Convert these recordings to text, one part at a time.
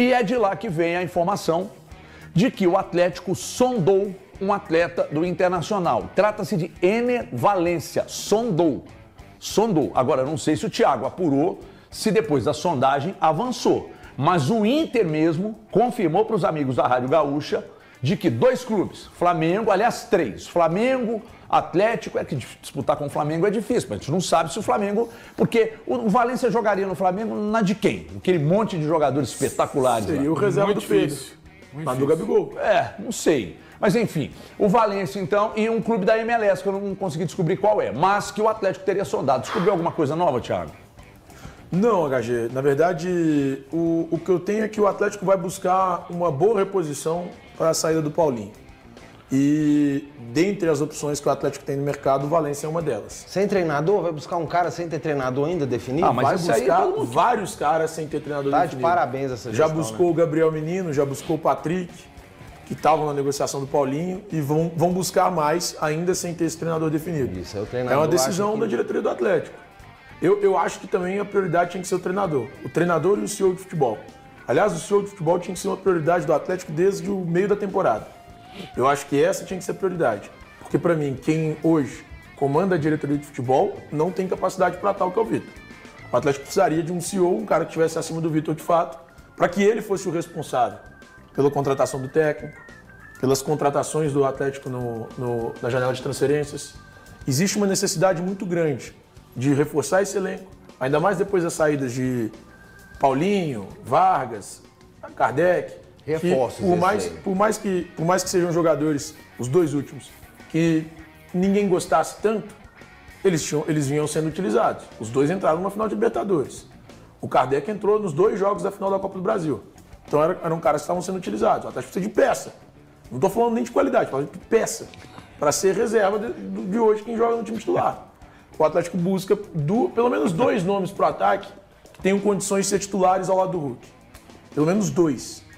E é de lá que vem a informação de que o Atlético sondou um atleta do Internacional. Trata-se de Ener Valencia. Sondou. Agora, não sei se o Thiago apurou, se depois da sondagem avançou. Mas o Inter mesmo confirmou para os amigos da Rádio Gaúcha de que 2 clubes, Flamengo, aliás 3, Flamengo, Atlético, é que disputar com o Flamengo é difícil, mas a gente não sabe se o Flamengo, porque o Valencia jogaria no Flamengo na de quem? Aquele monte de jogadores espetaculares. Seria o reserva do Pedro, lá do Gabigol. Não sei. Mas enfim, o Valencia então e um clube da MLS, que eu não consegui descobrir qual é, mas que o Atlético teria sondado. Descobriu alguma coisa nova, Thiago? Não, HG. Na verdade, o que eu tenho é que o Atlético vai buscar uma boa reposição para a saída do Paulinho. E dentre as opções que o Atlético tem no mercado, o Valencia é uma delas. Sem treinador? Vai buscar um cara sem ter treinador ainda definido? Mas vai buscar vários caras sem ter treinador definido. De parabéns essa já gestão, buscou, né? O Gabriel Menino, já buscou o Patrick, que estavam na negociação do Paulinho, e vão buscar mais ainda sem ter esse treinador definido. Isso, é o treinador. É uma decisão da diretoria do Atlético. Eu acho que também a prioridade tinha que ser o treinador e o CEO de futebol. Aliás, o CEO de futebol tinha que ser uma prioridade do Atlético desde o meio da temporada. Eu acho que essa tinha que ser a prioridade. Porque, para mim, quem hoje comanda a diretoria de futebol não tem capacidade para tal que é o Vitor. O Atlético precisaria de um CEO, um cara que estivesse acima do Vitor de fato, para que ele fosse o responsável pela contratação do técnico, pelas contratações do Atlético na janela de transferências. Existe uma necessidade muito grande de reforçar esse elenco, ainda mais depois das saídas de Paulinho, Vargas, Kardec. Reforços. Por mais que sejam jogadores, os 2 últimos, que ninguém gostasse tanto, eles vinham sendo utilizados. Os 2 entraram numa final de Libertadores. O Kardec entrou nos 2 jogos da final da Copa do Brasil. Então eram caras que estavam sendo utilizados. O Atlético precisa de peça. Não estou falando nem de qualidade, estou falando de peça. Para ser reserva de hoje quem joga no time titular. O Atlético busca pelo menos 2 nomes para o ataque que tenham condições de ser titulares ao lado do Hulk. Pelo menos 2.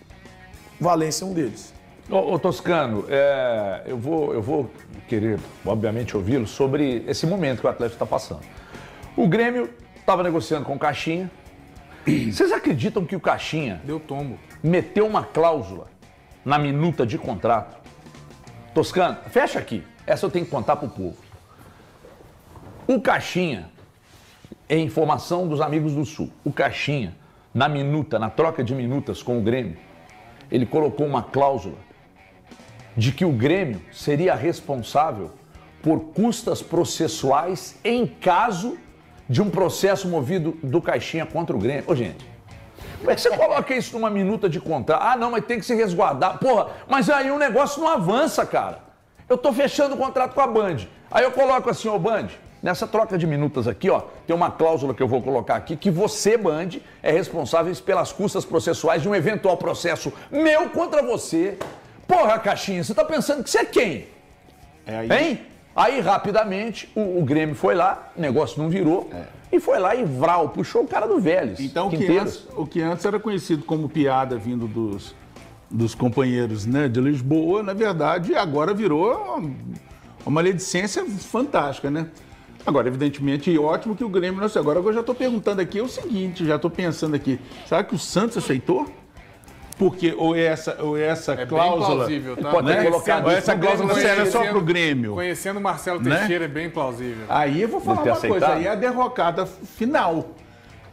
Valencia é um deles. Ô Toscano, eu vou querer, obviamente, ouvi-lo sobre esse momento que o Atlético está passando. O Grêmio estava negociando com o Caixinha. Vocês acreditam que o Caixinha deu tombo, meteu uma cláusula na minuta de contrato? Toscano, fecha aqui. Essa eu tenho que contar para o povo. O Caixinha, é informação dos amigos do Sul, o Caixinha, na troca de minutas com o Grêmio, ele colocou uma cláusula de que o Grêmio seria responsável por custas processuais em caso de um processo movido do Caixinha contra o Grêmio. Ô, gente, como é que você coloca isso numa minuta de contrato? Ah, não, mas tem que se resguardar. Porra, mas aí o negócio não avança, cara. Eu tô fechando o contrato com a Band. Aí eu coloco assim, ô Band, nessa troca de minutas aqui, ó, tem uma cláusula que eu vou colocar aqui, que você, Band, é responsável pelas custas processuais de um eventual processo meu contra você. Porra, Caixinha, você tá pensando que você é quem? Hein? Aí, rapidamente, o Grêmio foi lá, o negócio não virou, e foi lá e Vral, puxou o cara do Vélez. Então, o que antes era conhecido como piada vindo dos companheiros, né, de Lisboa, na verdade, agora virou uma maledicência fantástica, né? Agora, evidentemente, ótimo que o Grêmio não sei. Agora eu já estou perguntando aqui o seguinte, já estou pensando aqui, será que o Santos aceitou? Porque ou essa cláusula, bem plausível, tá? Pode ter colocado ou essa cláusula serve só para o Grêmio. Conhecendo o Marcelo Teixeira, é bem plausível. Aí eu vou falar uma coisa, aí é a derrocada final.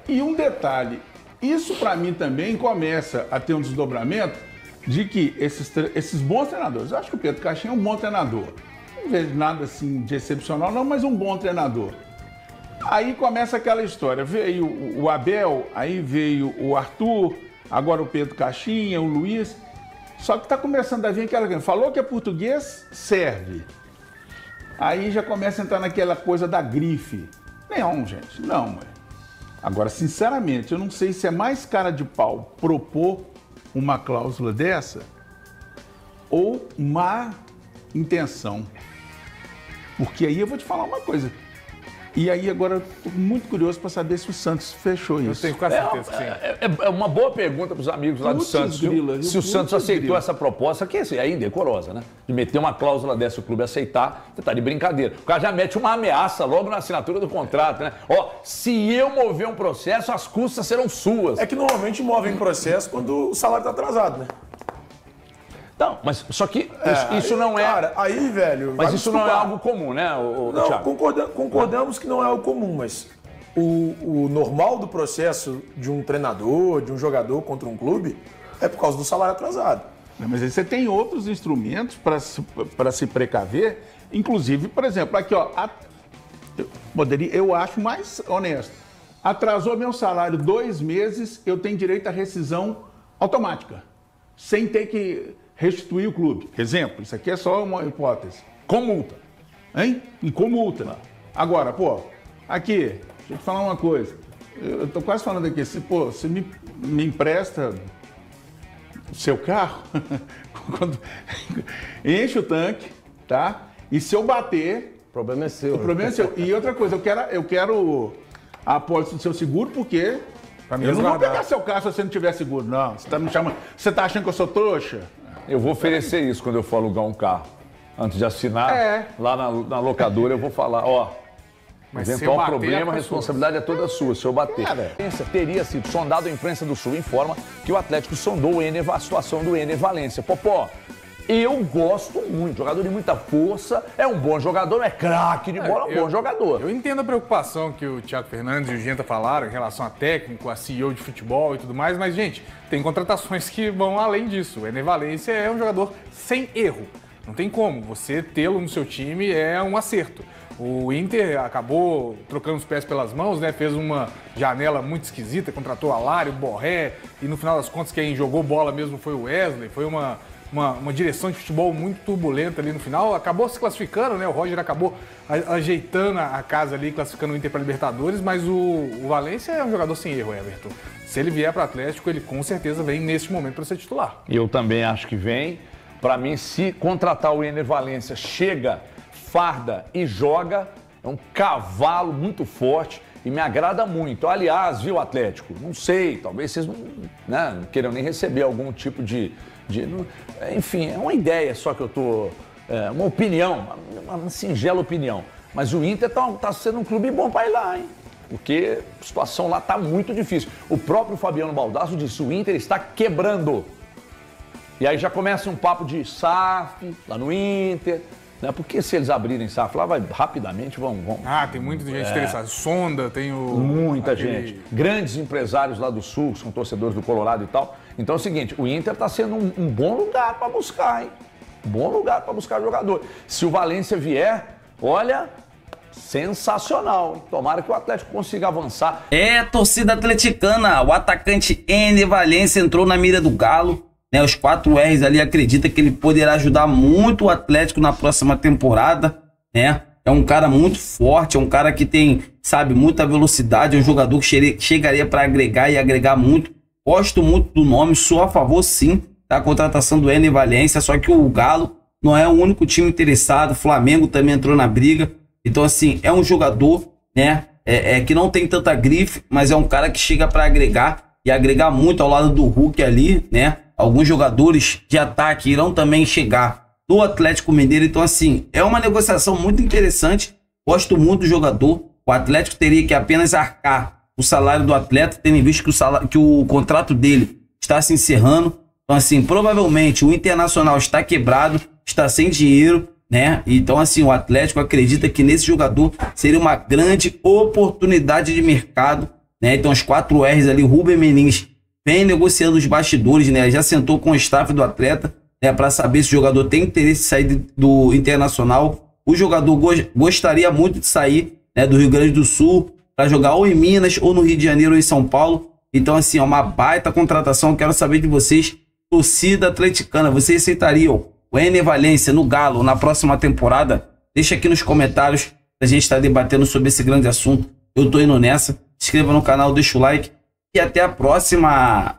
E um detalhe, isso para mim também começa a ter um desdobramento de que esses bons treinadores, eu acho que o Pedro Caixinha é um bom treinador. Não vejo nada assim de excepcional não, mas um bom treinador. Aí começa aquela história, veio o Abel, aí veio o Arthur, agora o Pedro Caixinha, o Luiz, só que está começando a vir aquela coisa, falou que é português, serve. Aí já começa a entrar naquela coisa da grife. Não, gente, não. Agora, sinceramente, eu não sei se é mais cara de pau propor uma cláusula dessa ou má intenção. Porque aí eu vou te falar uma coisa, E aí agora eu tô muito curioso para saber se o Santos fechou isso. Eu tenho quase certeza que sim. É uma boa pergunta para os amigos lá do Santos. Se o Santos aceitou essa proposta, que é indecorosa, né? De meter uma cláusula dessa, o clube aceitar, você tá de brincadeira. O cara já mete uma ameaça logo na assinatura do contrato, né? Ó, se eu mover um processo, as custas serão suas. É que normalmente movem processo quando o salário tá atrasado, né? Não, mas só que isso não é... Cara, aí, velho... Mas isso não é algo comum, né, não, Thiago? concordamos que não é algo comum, mas o normal do processo de um treinador, de um jogador contra um clube, é por causa do salário atrasado. Mas aí você tem outros instrumentos para se precaver, inclusive, por exemplo, aqui, ó, eu acho mais honesto. Atrasou meu salário 2 meses, eu tenho direito à rescisão automática, sem ter que restituir o clube. Exemplo, isso aqui é só uma hipótese. Com multa. Hein? E com multa. Agora, pô, aqui, deixa eu te falar uma coisa. Eu tô quase falando aqui, você me empresta o seu carro, enche o tanque, tá? E se eu bater... O problema é seu. O problema é seu. E outra coisa, eu quero a apólice do seu seguro, porque... Eu não vou pegar seu carro se você não tiver seguro, não. Você tá me chamando... Você tá achando que eu sou trouxa? Eu vou oferecer isso quando eu for alugar um carro. Antes de assinar, lá na locadora eu vou falar, ó, eventual problema, a responsabilidade é toda sua, se eu bater. Teria sido sondado, a imprensa do Sul informa que o Atlético sondou a situação do Ener Valencia. Popó, eu gosto muito, jogador de muita força, é um bom jogador, é craque de bola, é um bom jogador. Eu entendo a preocupação que o Thiago Fernandes e o Genta falaram em relação a técnico, a CEO de futebol e tudo mais, mas, gente, tem contratações que vão além disso. O Ener Valencia é um jogador sem erro. Não tem como, você tê-lo no seu time é um acerto. O Inter acabou trocando os pés pelas mãos, né? Fez uma janela muito esquisita, contratou Alário, Borré, e no final das contas quem jogou bola mesmo foi o Wesley, foi uma direção de futebol muito turbulenta ali no final, acabou se classificando, né? O Roger acabou ajeitando a casa ali, classificando o Inter para Libertadores, mas o Valencia é um jogador sem erro, Everton. Se ele vier para o Atlético, ele com certeza vem neste momento para ser titular. Eu também acho que vem. Para mim, se contratar o Ener Valencia, chega, farda e joga, é um cavalo muito forte e me agrada muito. Aliás, viu, Atlético? Não sei, talvez vocês não queiram nem receber algum tipo de... Enfim, é uma ideia só que eu tô... uma opinião, uma singela opinião. Mas o Inter tá sendo um clube bom para ir lá, hein? Porque a situação lá tá muito difícil. O próprio Fabiano Baldasso disse, o Inter está quebrando. E aí já começa um papo de SAF lá no Inter, né? Porque se eles abrirem SAF lá, rapidamente vão... tem muita gente interessada. Sonda, tem o... Muita gente. Grandes empresários lá do Sul, que são torcedores do Colorado e tal. Então é o seguinte, o Inter está sendo um bom lugar para buscar, hein? Bom lugar para buscar jogador. Se o Valencia vier, olha... Sensacional, hein? Tomara que o Atlético consiga avançar. Torcida atleticana, o atacante Ener Valencia entrou na mira do Galo, né? Os 4 R's ali acredita que ele poderá ajudar muito o Atlético na próxima temporada, né? É um cara muito forte, é um cara que tem, sabe, muita velocidade, é um jogador que chegaria para agregar e agregar muito. Gosto muito do nome, sou a favor sim da contratação do Ener Valencia, só que o Galo não é o único time interessado, o Flamengo também entrou na briga. Então, assim, é um jogador, né, que não tem tanta grife, mas é um cara que chega para agregar e agregar muito ao lado do Hulk ali, né? Alguns jogadores de ataque irão também chegar no Atlético Mineiro. Então, assim, é uma negociação muito interessante. Gosto muito do jogador. O Atlético teria que apenas arcar o salário do atleta, tendo visto que o contrato dele está se encerrando. Então, assim, provavelmente o Internacional está quebrado, está sem dinheiro, né? Então, assim, o Atlético acredita que nesse jogador seria uma grande oportunidade de mercado, né? Então, os 4 R's ali, Rubem Menin vem negociando os bastidores, né? Já sentou com o staff do atleta, né? Para saber se o jogador tem interesse em sair do Internacional. O jogador gostaria muito de sair, né, do Rio Grande do Sul para jogar ou em Minas, ou no Rio de Janeiro, ou em São Paulo. Então, assim, é uma baita contratação. Quero saber de vocês, torcida atleticana, vocês aceitariam o Ener Valencia no Galo na próxima temporada? Deixa aqui nos comentários, a gente está debatendo sobre esse grande assunto. Eu tô indo nessa. Se inscreva no canal, deixa o like e até a próxima.